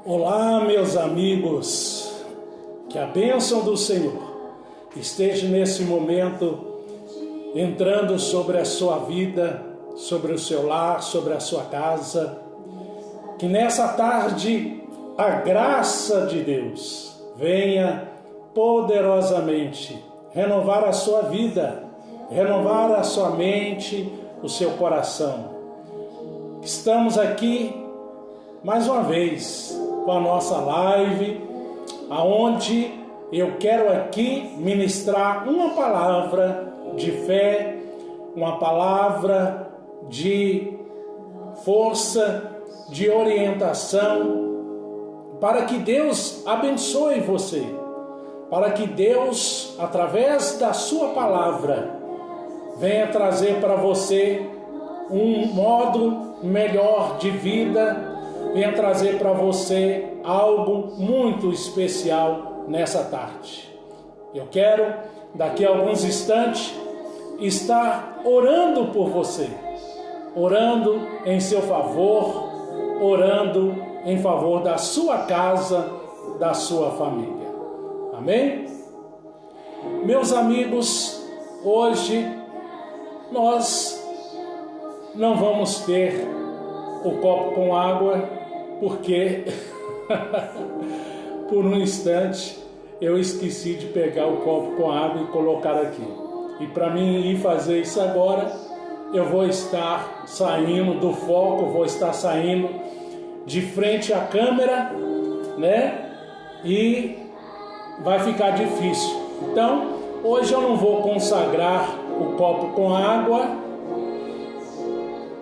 Olá, meus amigos, que a bênção do Senhor esteja nesse momento entrando sobre a sua vida, sobre o seu lar, sobre a sua casa. Que nessa tarde a graça de Deus venha poderosamente renovar a sua vida, renovar a sua mente, o seu coração. Estamos aqui mais uma vez com a nossa live, aonde eu quero aqui ministrar uma palavra de fé, uma palavra de força, de orientação, para que Deus abençoe você, para que Deus, através da sua palavra, venha trazer para você um modo melhor de vida, venha trazer para você algo muito especial nessa tarde. Eu quero, daqui a alguns instantes, estar orando por você, orando em seu favor, orando em favor da sua casa, da sua família. Amém? Meus amigos, hoje nós não vamos ter o copo com água, porque por um instante eu esqueci de pegar o copo com água e colocar aqui. E para mim ir fazer isso agora, eu vou estar saindo do foco, vou estar saindo de frente à câmera, né? E vai ficar difícil. Então, hoje eu não vou consagrar o copo com água,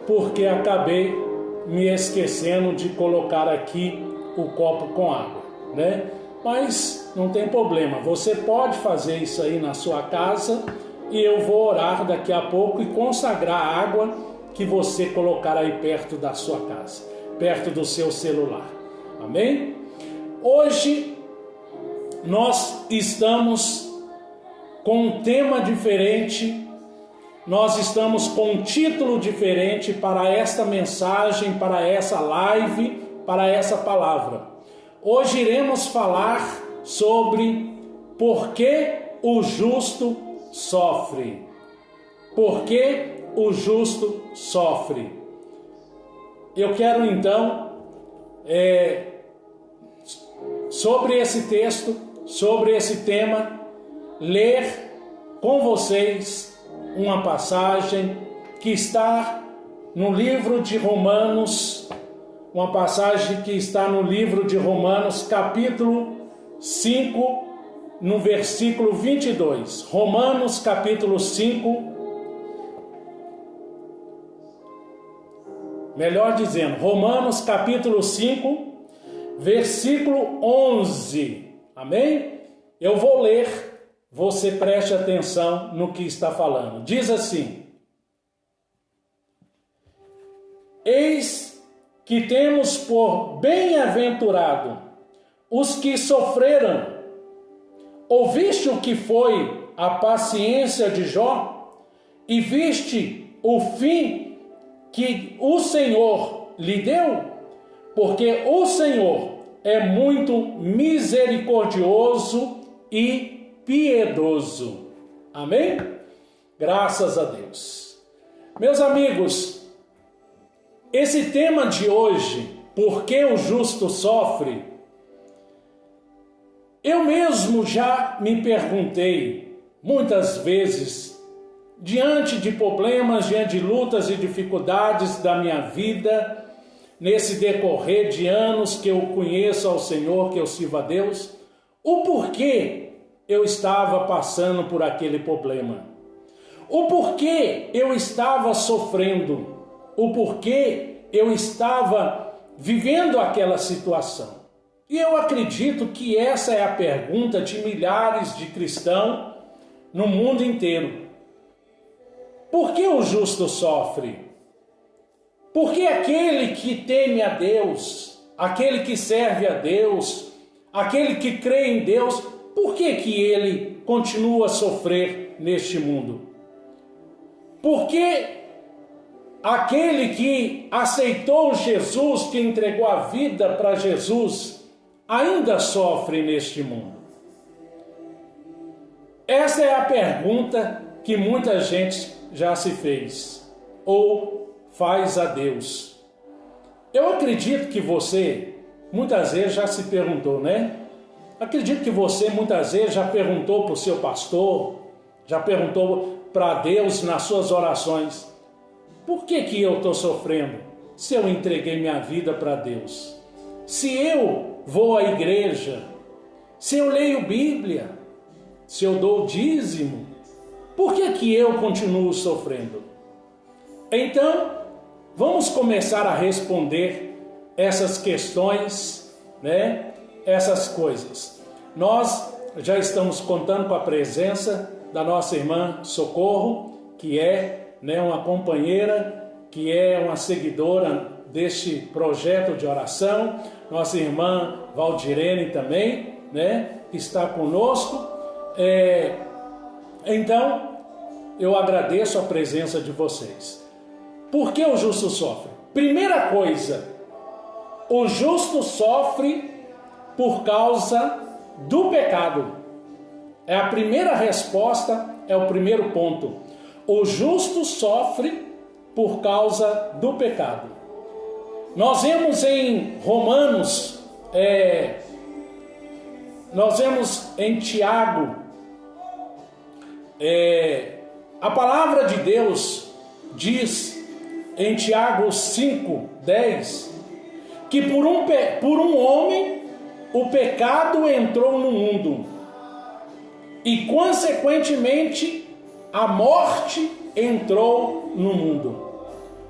porque acabei me esquecendo de colocar aqui o copo com água, né? Mas não tem problema, você pode fazer isso aí na sua casa e eu vou orar daqui a pouco e consagrar a água que você colocar aí perto da sua casa, perto do seu celular. Amém? Hoje nós estamos com um tema diferente. Nós estamos com um título diferente para esta mensagem, para essa live, para essa palavra. Hoje iremos falar sobre por que o justo sofre. Por que o justo sofre? Eu quero então, sobre esse texto, sobre esse tema, ler com vocês uma passagem que está no livro de Romanos, uma passagem que está no livro de Romanos, capítulo 5, no versículo 22. Romanos, capítulo 5, melhor dizendo, Romanos, capítulo 5, versículo 11. Amém? Eu vou ler. Você preste atenção no que está falando. Diz assim: eis que temos por bem-aventurado os que sofreram. Ouviste o que foi a paciência de Jó? E viste o fim que o Senhor lhe deu? Porque o Senhor é muito misericordioso e piedoso. Amém? Graças a Deus. Meus amigos, esse tema de hoje, por que o justo sofre, eu mesmo já me perguntei muitas vezes, diante de problemas, diante de lutas e dificuldades da minha vida, nesse decorrer de anos que eu conheço ao Senhor, que eu sirvo a Deus, o porquê eu estava passando por aquele problema, o porquê eu estava sofrendo, o porquê eu estava vivendo aquela situação. E eu acredito que essa é a pergunta de milhares de cristãos no mundo inteiro. Por que o justo sofre? Por que aquele que teme a Deus, aquele que serve a Deus, aquele que crê em Deus, por que ele continua a sofrer neste mundo? Porque aquele que aceitou Jesus, que entregou a vida para Jesus, ainda sofre neste mundo? Essa é a pergunta que muita gente já se fez ou faz a Deus. Eu acredito que você muitas vezes já se perguntou, né? Acredito que você muitas vezes já perguntou para o seu pastor, já perguntou para Deus nas suas orações: por que eu estou sofrendo se eu entreguei minha vida para Deus? Se eu vou à igreja, se eu leio Bíblia, se eu dou dízimo, por que eu continuo sofrendo? Então, vamos começar a responder essas questões, né? Essas coisas. Nós já estamos contando com a presença da nossa irmã Socorro, que é, né, uma companheira, que é uma seguidora deste projeto de oração. Nossa irmã Valdirene também, né, está conosco. Então, eu agradeço a presença de vocês. Por que o justo sofre? Primeira coisa, o justo sofre por causa do pecado. É a primeira resposta, é o primeiro ponto. O justo sofre por causa do pecado. Nós vemos em Romanos, nós vemos em Tiago, a palavra de Deus diz em Tiago 5:10 que por um homem o pecado entrou no mundo e consequentemente a morte entrou no mundo.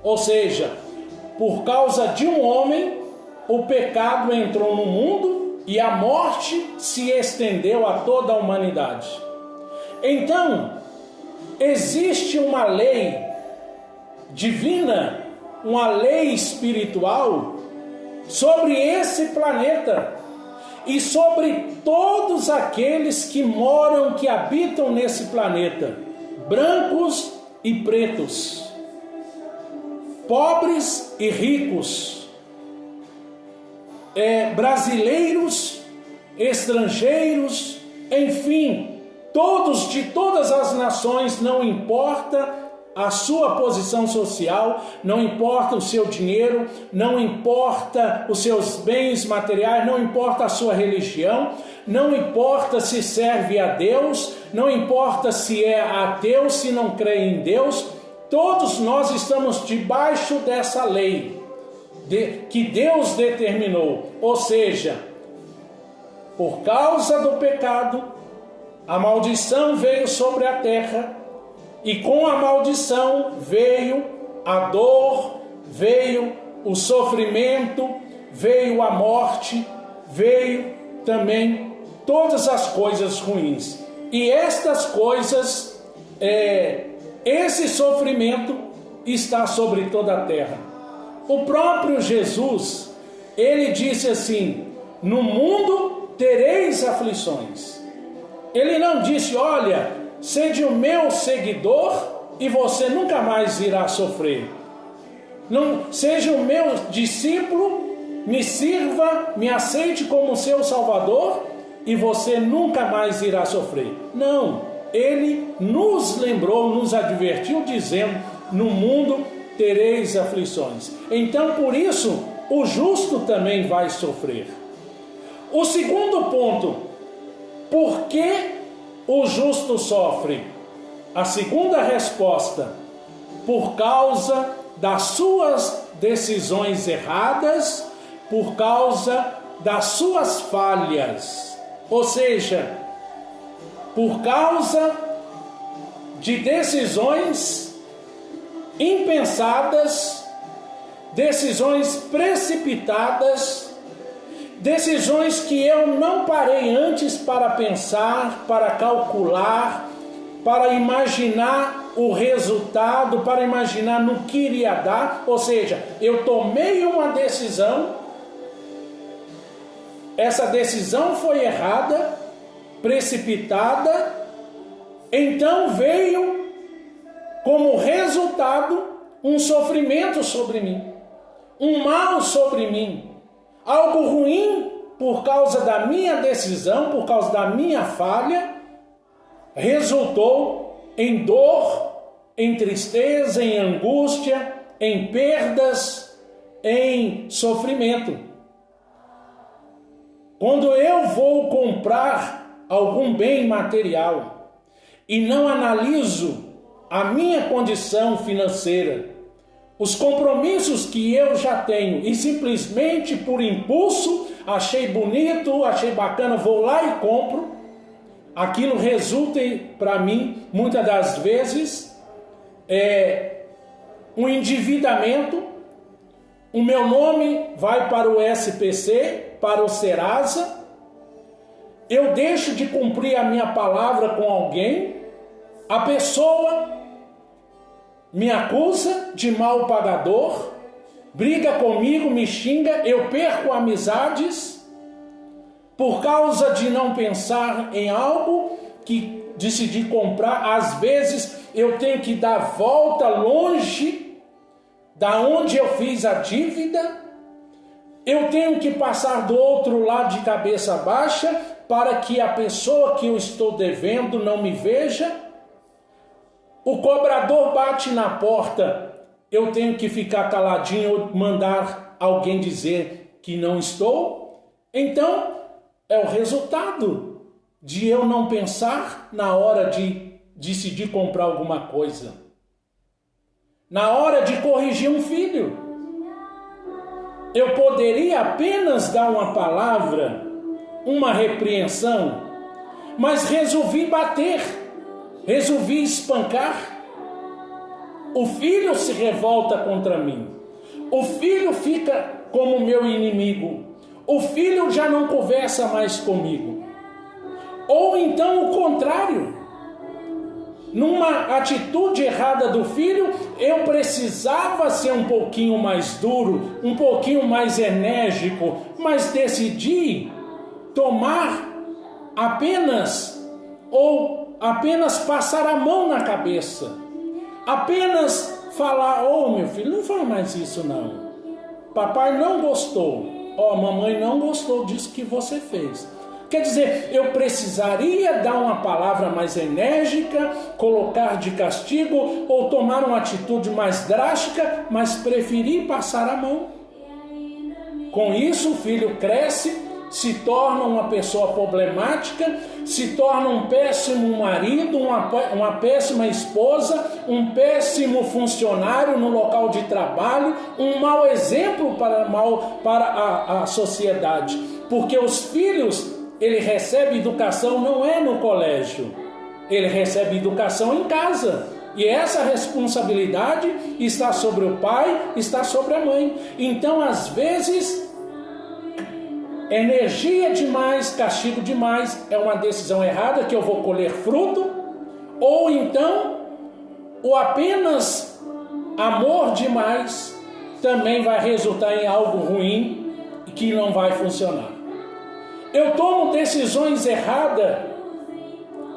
Ou seja, por causa de um homem o pecado entrou no mundo e a morte se estendeu a toda a humanidade. Então, existe uma lei divina, uma lei espiritual sobre esse planeta e sobre todos aqueles que moram, que habitam nesse planeta, brancos e pretos, pobres e ricos, brasileiros, estrangeiros, enfim, todos de todas as nações, não importa a sua posição social, não importa o seu dinheiro, não importa os seus bens materiais, não importa a sua religião, não importa se serve a Deus, não importa se é ateu, se não crê em Deus, todos nós estamos debaixo dessa lei que Deus determinou. Ou seja, por causa do pecado, a maldição veio sobre a terra, e com a maldição veio a dor, veio o sofrimento, veio a morte, veio também todas as coisas ruins. E estas coisas, esse sofrimento está sobre toda a terra. O próprio Jesus, ele disse assim: no mundo tereis aflições. Ele não disse: olha, sede o meu seguidor e você nunca mais irá sofrer. Não, seja o meu discípulo, me sirva, me aceite como seu salvador e você nunca mais irá sofrer. Não, ele nos lembrou, nos advertiu dizendo: no mundo tereis aflições. Então, por isso, o justo também vai sofrer. O segundo ponto, por que o justo sofre? A segunda resposta: por causa das suas decisões erradas, por causa das suas falhas. Ou seja, por causa de decisões impensadas, decisões precipitadas, decisões que eu não parei antes para pensar, para calcular, para imaginar o resultado, para imaginar no que iria dar. Ou seja, eu tomei uma decisão, essa decisão foi errada, precipitada, então veio como resultado um sofrimento sobre mim, um mal sobre mim, algo ruim por causa da minha decisão, por causa da minha falha, resultou em dor, em tristeza, em angústia, em perdas, em sofrimento. Quando eu vou comprar algum bem material e não analiso a minha condição financeira, os compromissos que eu já tenho e simplesmente por impulso, achei bonito, achei bacana, vou lá e compro, aquilo resulta para mim, muitas das vezes, um endividamento. O meu nome vai para o SPC, para o Serasa, eu deixo de cumprir a minha palavra com alguém, a pessoa me acusa de mal pagador, briga comigo, me xinga, eu perco amizades por causa de não pensar em algo que decidi comprar. Às vezes eu tenho que dar volta longe da onde eu fiz a dívida, eu tenho que passar do outro lado de cabeça baixa para que a pessoa que eu estou devendo não me veja. O cobrador bate na porta, eu tenho que ficar caladinho ou mandar alguém dizer que não estou. Então, é o resultado de eu não pensar na hora de decidir comprar alguma coisa. Na hora de corrigir um filho, eu poderia apenas dar uma palavra, uma repreensão, mas resolvi bater, resolvi espancar. O filho se revolta contra mim. O filho fica como meu inimigo. O filho já não conversa mais comigo. Ou então o contrário. Numa atitude errada do filho, eu precisava ser um pouquinho mais duro, um pouquinho mais enérgico, mas decidi tomar apenas passar a mão na cabeça, apenas falar: meu filho, não fala mais isso não, papai não gostou, mamãe não gostou disso que você fez. Quer dizer, eu precisaria dar uma palavra mais enérgica, colocar de castigo ou tomar uma atitude mais drástica, mas preferi passar a mão. Com isso, o filho cresce, se torna uma pessoa problemática, se torna um péssimo marido, uma péssima esposa, um péssimo funcionário no local de trabalho, um mau exemplo para a sociedade. Porque os filhos, ele recebe educação não é no colégio, ele recebe educação em casa. E essa responsabilidade está sobre o pai, está sobre a mãe. Então, às vezes, energia demais, castigo demais, é uma decisão errada que eu vou colher fruto, ou então, o apenas amor demais também vai resultar em algo ruim e que não vai funcionar. Eu tomo decisões erradas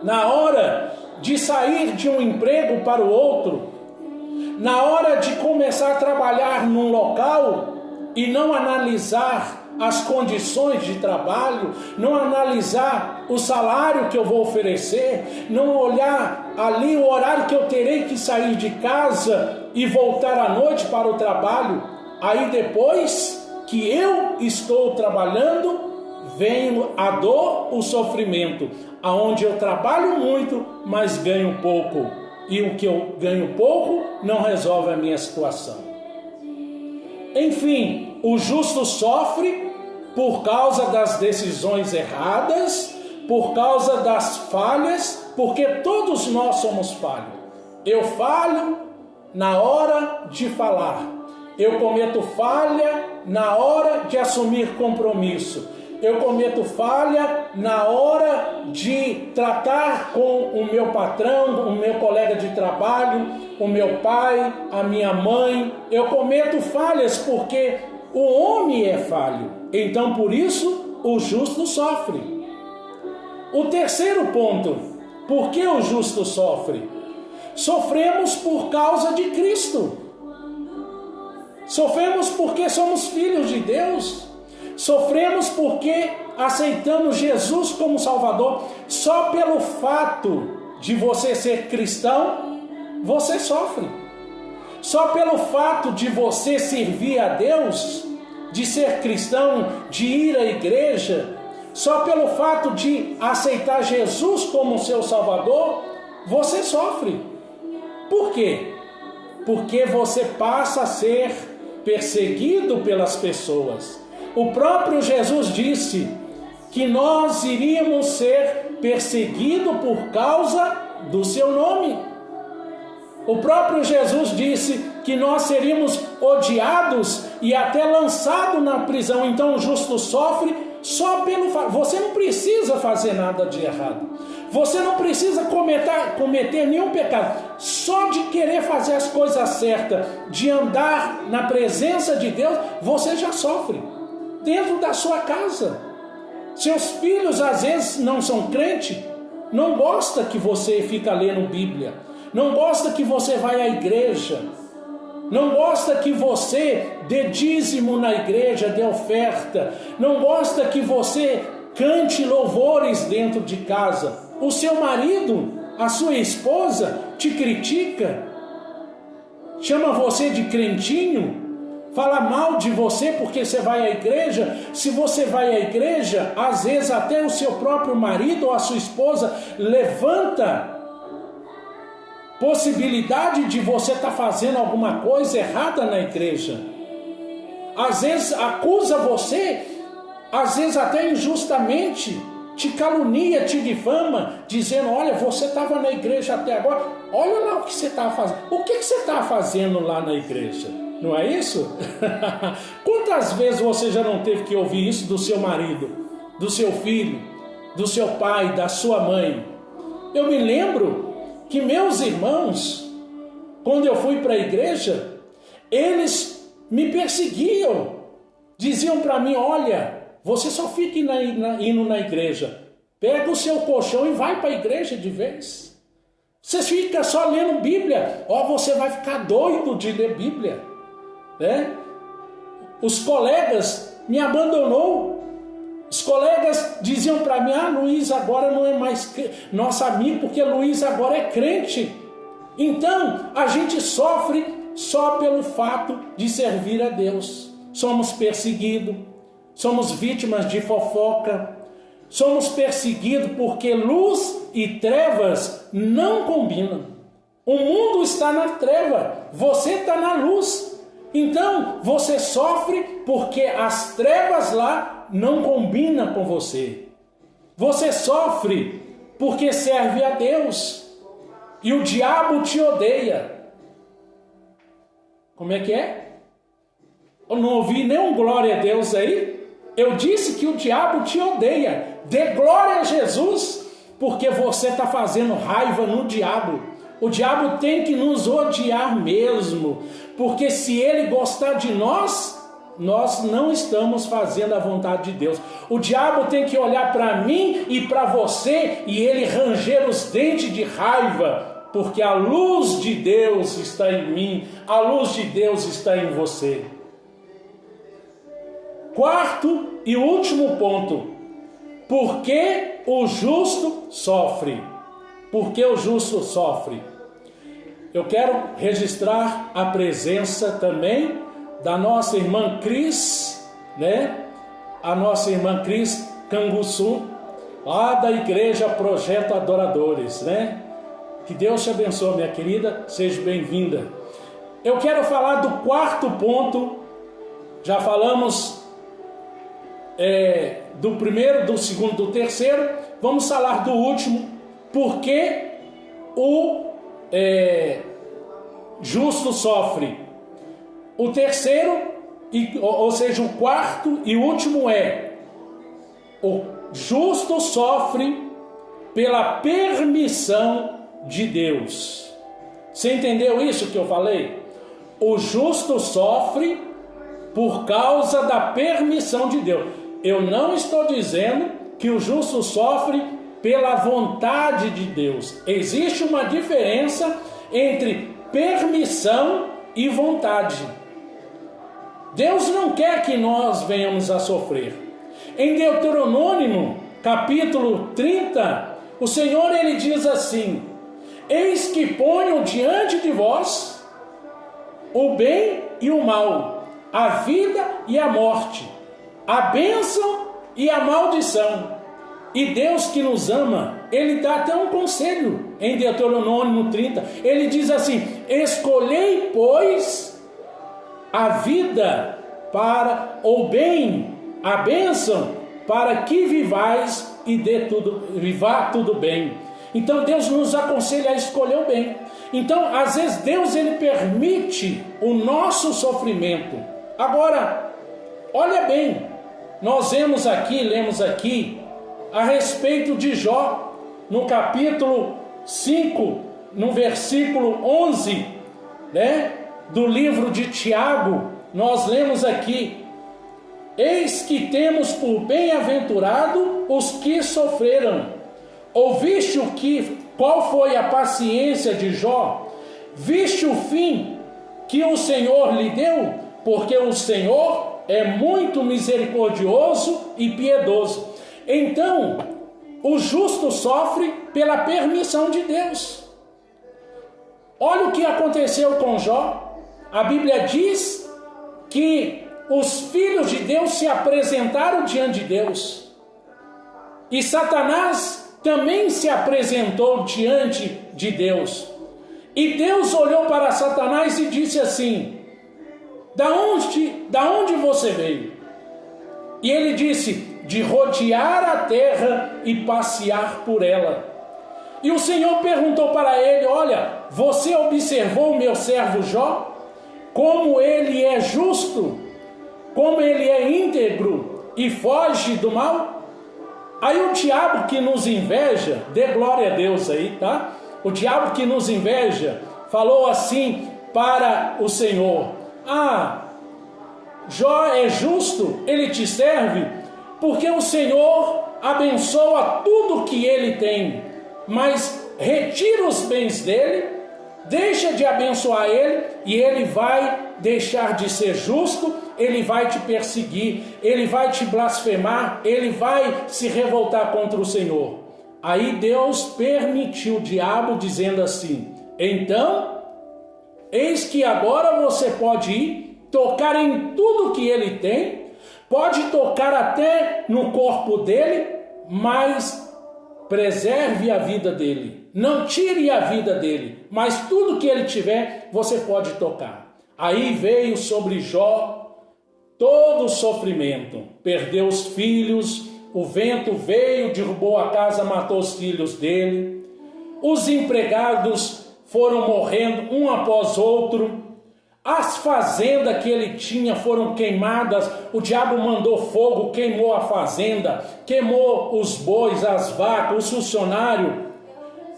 na hora de sair de um emprego para o outro, na hora de começar a trabalhar num local e não analisar as condições de trabalho, não analisar o salário que eu vou oferecer, não olhar ali o horário que eu terei que sair de casa e voltar à noite para o trabalho. Aí depois que eu estou trabalhando, vem a dor, o sofrimento, aonde eu trabalho muito, mas ganho pouco, e o que eu ganho pouco não resolve a minha situação. Enfim, o justo sofre por causa das decisões erradas, por causa das falhas, porque todos nós somos falhos. Eu falho na hora de falar, eu cometo falha na hora de assumir compromisso, eu cometo falha na hora de tratar com o meu patrão, o meu colega de trabalho, o meu pai, a minha mãe. Eu cometo falhas porque o homem é falho. Então, por isso, o justo sofre. O terceiro ponto, por que o justo sofre? Sofremos por causa de Cristo. Sofremos porque somos filhos de Deus. Sofremos porque aceitamos Jesus como Salvador. Só pelo fato de você ser cristão, você sofre. Só pelo fato de você servir a Deus, de ser cristão, de ir à igreja, só pelo fato de aceitar Jesus como seu Salvador, você sofre. Por quê? Porque você passa a ser perseguido pelas pessoas. O próprio Jesus disse que nós iríamos ser perseguidos por causa do seu nome. O próprio Jesus disse que nós seríamos odiados e até lançados na prisão. Então o justo sofre só pelo fato. Você não precisa fazer nada de errado. Você não precisa cometer nenhum pecado. Só de querer fazer as coisas certas, de andar na presença de Deus, você já sofre. Dentro da sua casa. Seus filhos às vezes não são crentes, não gosta que você fica lendo Bíblia, não gosta que você vai à igreja, não gosta que você dê dízimo na igreja, dê oferta, não gosta que você cante louvores dentro de casa. O seu marido, a sua esposa te critica, chama você de crentinho, fala mal de você porque você vai à igreja. Se você vai à igreja, às vezes até o seu próprio marido ou a sua esposa levanta possibilidade de você estar fazendo alguma coisa errada na igreja. Às vezes acusa você, às vezes até injustamente, te calunia, te difama, dizendo: olha, você estava na igreja até agora, olha lá o que você estava fazendo. O que você está fazendo lá na igreja? Não é isso? Quantas vezes você já não teve que ouvir isso do seu marido, do seu filho, do seu pai, da sua mãe? Eu me lembro que meus irmãos, quando eu fui para a igreja, eles me perseguiam. Diziam para mim: olha, você só fica indo na igreja. Pega o seu colchão e vai para a igreja de vez. Você fica só lendo Bíblia. Você vai ficar doido de ler Bíblia. Né? Os colegas me abandonou. Os colegas diziam para mim: Luiz agora não é mais nosso amigo, porque Luiz agora é crente. Então a gente sofre só pelo fato de servir a Deus. Somos perseguidos, somos vítimas de fofoca, somos perseguidos porque luz e trevas não combinam. O mundo está na treva, você está na luz. Então você sofre porque as trevas lá não combinam com você. Você sofre porque serve a Deus e o diabo te odeia. Como é que é? Eu não ouvi nenhum glória a Deus aí. Eu disse que o diabo te odeia. Dê glória a Jesus, porque você está fazendo raiva no diabo. O diabo tem que nos odiar mesmo, porque se ele gostar de nós, nós não estamos fazendo a vontade de Deus. O diabo tem que olhar para mim e para você e ele ranger os dentes de raiva, porque a luz de Deus está em mim, a luz de Deus está em você. Quarto e último ponto: por que o justo sofre? Por que o justo sofre? Eu quero registrar a presença também da nossa irmã Cris, né? A nossa irmã Cris Canguçu, lá da igreja Projeto Adoradores, né? Que Deus te abençoe, minha querida, seja bem-vinda. Eu quero falar do quarto ponto. Já falamos do primeiro, do segundo, do terceiro. Vamos falar do último. Por que o justo sofre? O terceiro, ou seja, o quarto e último o justo sofre pela permissão de Deus. Você entendeu isso que eu falei? O justo sofre por causa da permissão de Deus. Eu não estou dizendo que o justo sofre pela vontade de Deus. Existe uma diferença entre permissão e vontade. Deus não quer que nós venhamos a sofrer. Em Deuteronômio, capítulo 30, o Senhor ele diz assim: eis que ponho diante de vós o bem e o mal, a vida e a morte, a bênção e a maldição. E Deus que nos ama, ele dá até um conselho em Deuteronômio 30. Ele diz assim: escolhei, pois, a vida para o bem, a bênção, para que vivais e vá tudo bem. Então Deus nos aconselha a escolher o bem. Então, às vezes, Deus ele permite o nosso sofrimento. Agora, olha bem, nós lemos aqui a respeito de Jó, no capítulo 5, no versículo 11, do livro de Tiago, nós lemos aqui: eis que temos por bem-aventurado os que sofreram. Ouviste qual foi a paciência de Jó? Viste o fim que o Senhor lhe deu? Porque o Senhor é muito misericordioso e piedoso. Então, o justo sofre pela permissão de Deus. Olha o que aconteceu com Jó. A Bíblia diz que os filhos de Deus se apresentaram diante de Deus. E Satanás também se apresentou diante de Deus. E Deus olhou para Satanás e disse assim: da onde você veio? E ele disse: de rodear a terra e passear por ela. E o Senhor perguntou para ele: olha, você observou o meu servo Jó? Como ele é justo, como ele é íntegro e foge do mal? Aí o diabo que nos inveja, dê glória a Deus aí, tá? O diabo que nos inveja falou assim para o Senhor: Jó é justo, ele te serve, porque o Senhor abençoa tudo que ele tem, mas retira os bens dele, deixa de abençoar ele, e ele vai deixar de ser justo, ele vai te perseguir, ele vai te blasfemar, ele vai se revoltar contra o Senhor. Aí Deus permitiu o diabo, dizendo assim: então, eis que agora você pode ir, tocar em tudo que ele tem, pode tocar até no corpo dele, mas preserve a vida dele, não tire a vida dele, mas tudo que ele tiver, você pode tocar. Aí veio sobre Jó todo o sofrimento, perdeu os filhos, o vento veio, derrubou a casa, matou os filhos dele, os empregados foram morrendo um após outro, as fazendas que ele tinha foram queimadas, o diabo mandou fogo, queimou a fazenda, queimou os bois, as vacas, os funcionários,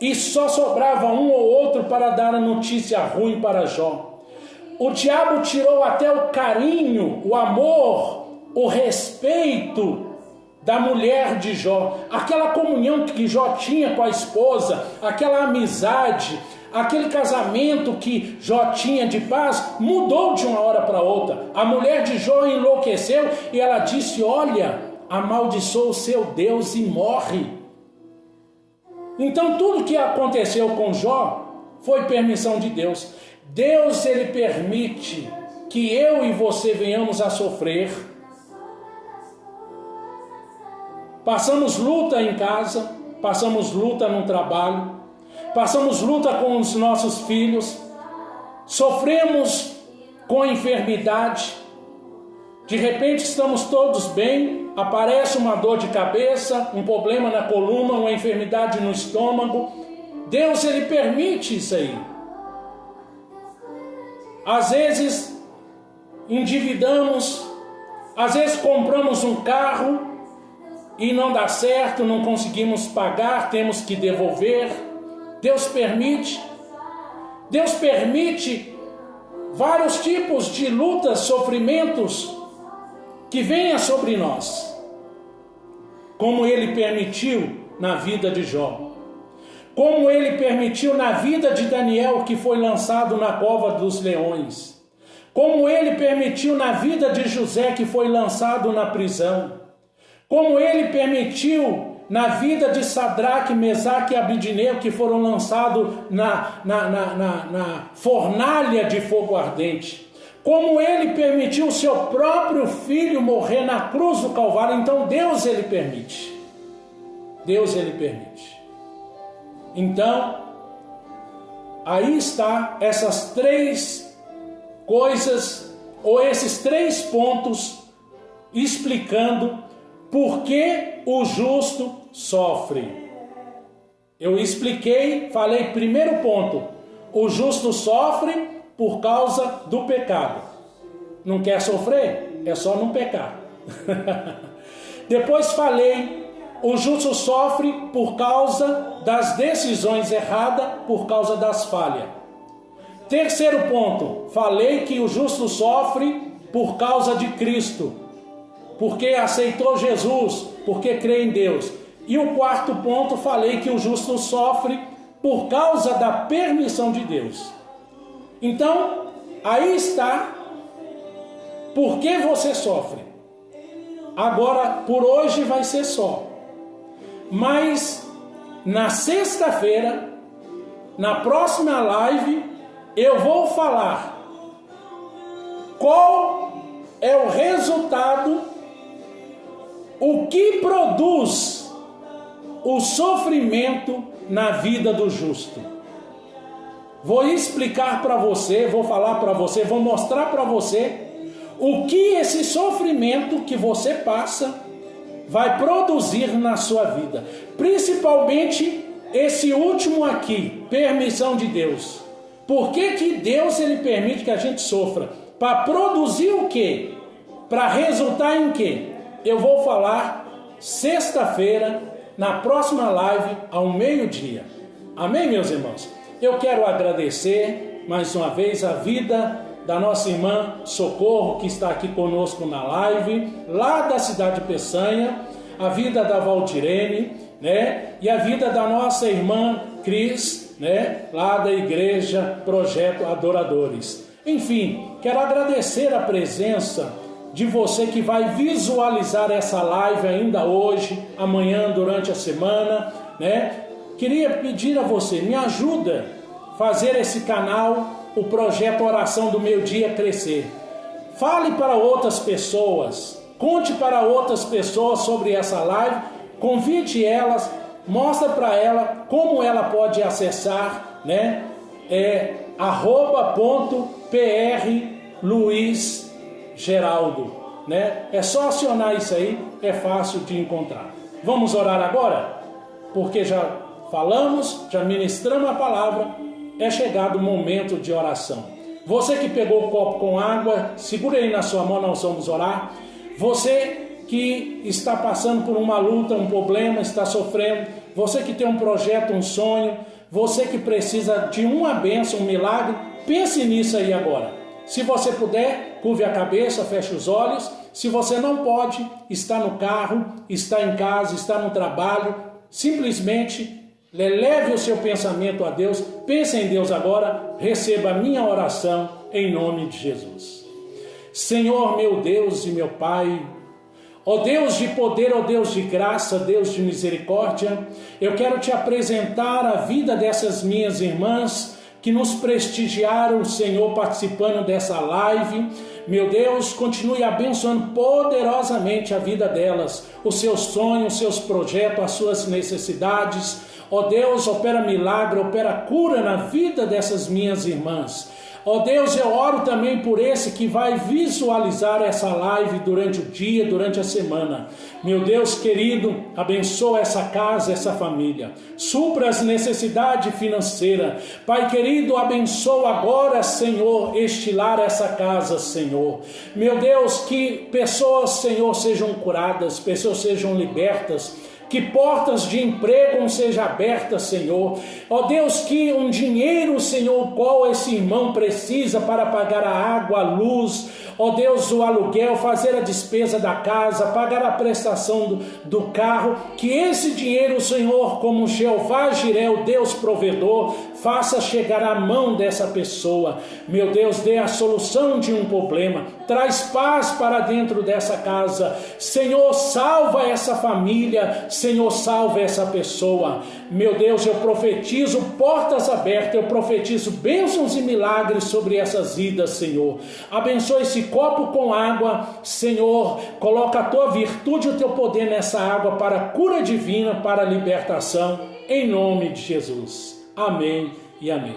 e só sobrava um ou outro para dar a notícia ruim para Jó. O diabo tirou até o carinho, o amor, o respeito da mulher de Jó, aquela comunhão que Jó tinha com a esposa, aquela amizade, aquele casamento que Jó tinha de paz, mudou de uma hora para outra. A mulher de Jó enlouqueceu e ela disse: olha, amaldiçoa o seu Deus e morre. Então tudo que aconteceu com Jó foi permissão de Deus. Deus, ele permite que eu e você venhamos a sofrer. Passamos luta em casa, passamos luta no trabalho, passamos luta com os nossos filhos, sofremos com a enfermidade. De repente estamos todos bem, aparece uma dor de cabeça, um problema na coluna, uma enfermidade no estômago. Deus, ele permite isso aí. Às vezes endividamos, às vezes compramos um carro e não dá certo, não conseguimos pagar, temos que devolver. Deus permite. Deus permite vários tipos de lutas, sofrimentos que venham sobre nós, como ele permitiu na vida de Jó, como ele permitiu na vida de Daniel, que foi lançado na cova dos leões, como ele permitiu na vida de José, que foi lançado na prisão, como ele permitiu na vida de Sadraque, Mesaque e Abidnego, que foram lançados na fornalha de fogo ardente, como ele permitiu o seu próprio filho morrer na cruz do Calvário. Então Deus, ele permite. Deus, ele permite. Então, aí está essas três coisas, ou esses três pontos, explicando por que o justo sofre. Eu expliquei, falei, primeiro ponto, o justo sofre por causa do pecado. Não quer sofrer? É só não pecar. Depois falei, o justo sofre por causa das decisões erradas, por causa das falhas. Terceiro ponto, falei que o justo sofre por causa de Cristo, porque aceitou Jesus, porque crê em Deus. E o quarto ponto, falei que o justo sofre por causa da permissão de Deus. Então, aí está por que você sofre. Agora, por hoje vai ser só. Mas, na sexta-feira, na próxima live, eu vou falar qual é o resultado, o que produz o sofrimento na vida do justo. Vou explicar para você, vou falar para você, vou mostrar para você o que esse sofrimento que você passa vai produzir na sua vida. Principalmente esse último aqui, permissão de Deus. Por que Deus, ele permite que a gente sofra? Para produzir o quê? Para resultar em quê? Eu vou falar sexta-feira, na próxima live, ao meio-dia. Amém, meus irmãos? Eu quero agradecer mais uma vez a vida da nossa irmã Socorro, que está aqui conosco na live, lá da cidade de Peçanha, a vida da Valdirene, né? E a vida da nossa irmã Cris, né? Lá da igreja Projeto Adoradores. Enfim, quero agradecer a presença de você que vai visualizar essa live ainda hoje, amanhã, durante a semana, né? Queria pedir a você, me ajuda a fazer esse canal, o projeto Oração do Meio Dia crescer. Fale para outras pessoas, conte para outras pessoas sobre essa live, convide elas, mostra para ela como ela pode acessar, né? @.prluizgeraldo, né? É só acionar isso aí, é fácil de encontrar. Vamos orar agora? Porque já falamos, já ministramos a palavra, é chegado o momento de oração. Você que pegou o copo com água, segura aí na sua mão, nós vamos orar. Você que está passando por uma luta, um problema, está sofrendo, você que tem um projeto, um sonho, você que precisa de uma bênção, um milagre, pense nisso aí agora. Se você puder, curve a cabeça, feche os olhos. Se você não pode, está no carro, está em casa, está no trabalho, simplesmente leve o seu pensamento a Deus, pense em Deus agora, receba a minha oração em nome de Jesus. Senhor, meu Deus e meu Pai, ó Deus de poder, ó Deus de graça, Deus de misericórdia, eu quero te apresentar a vida dessas minhas irmãs que nos prestigiaram, Senhor, participando dessa live. Meu Deus, continue abençoando poderosamente a vida delas, os seus sonhos, os seus projetos, as suas necessidades. Ó Deus, opera milagre, opera cura na vida dessas minhas irmãs. Ó Deus, eu oro também por esse que vai visualizar essa live durante o dia, durante a semana. Meu Deus querido, abençoa essa casa, essa família. Supra as necessidades financeiras. Pai querido, abençoa agora, Senhor, este lar, essa casa, Senhor. Meu Deus, que pessoas, Senhor, sejam curadas, pessoas sejam libertas. Que portas de emprego sejam abertas, Senhor. Ó Deus, que um dinheiro, Senhor, qual esse irmão precisa para pagar a água, a luz, ó Deus, o aluguel, fazer a despesa da casa, pagar a prestação do carro, que esse dinheiro, Senhor, como Jeová Jireh, o Deus provedor, faça chegar à mão dessa pessoa. Meu Deus, dê a solução de um problema, traz paz para dentro dessa casa. Senhor, salva essa família, Senhor, salva essa pessoa. Meu Deus, eu profetizo portas abertas, eu profetizo bênçãos e milagres sobre essas vidas, Senhor. Abençoa esse copo com água, Senhor, coloca a tua virtude e o teu poder nessa água para cura divina, para libertação, em nome de Jesus. Amém e amém.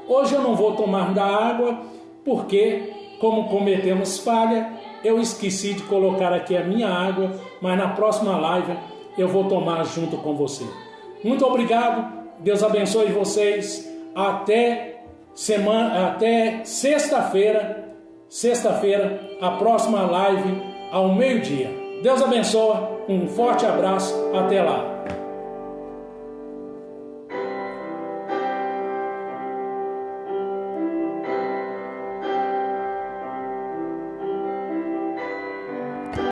Hoje eu não vou tomar da água, porque, como cometemos falha, eu esqueci de colocar aqui a minha água, mas na próxima live eu vou tomar junto com você. Muito obrigado, Deus abençoe vocês, até sexta-feira, a próxima live ao meio-dia. Deus abençoe, um forte abraço, até lá.